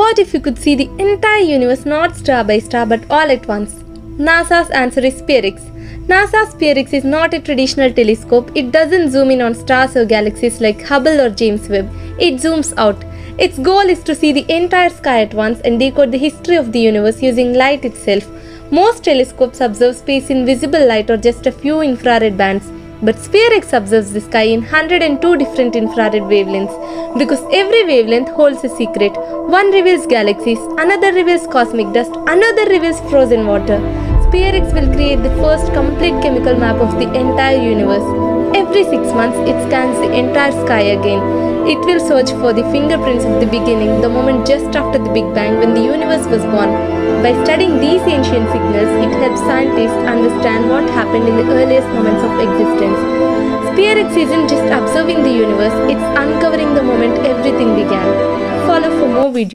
What if you could see the entire universe not star by star but all at once? NASA's answer is SpareX. NASA's SpareX is not a traditional telescope. It doesn't zoom in on stars or galaxies like Hubble or James Webb. It zooms out. Its goal is to see the entire sky at once and decode the history of the universe using light itself. Most telescopes observe space in visible light or just a few infrared bands. But SpareX observes the sky in 102 different infrared wavelengths because every wavelength holds a secret. One reveals galaxies, another reveals cosmic dust, another reveals frozen water. SpareX will create the first complete chemical map of the entire universe. Every 6 months, it scans the entire sky again. It will search for the fingerprints of the beginning, the moment just after the Big Bang when the universe was born. By studying these ancient signals, it helps scientists understand what happened in the earliest moments of existence. SpareX isn't just observing the universe, it's uncovering the moment everything began. Follow for more videos.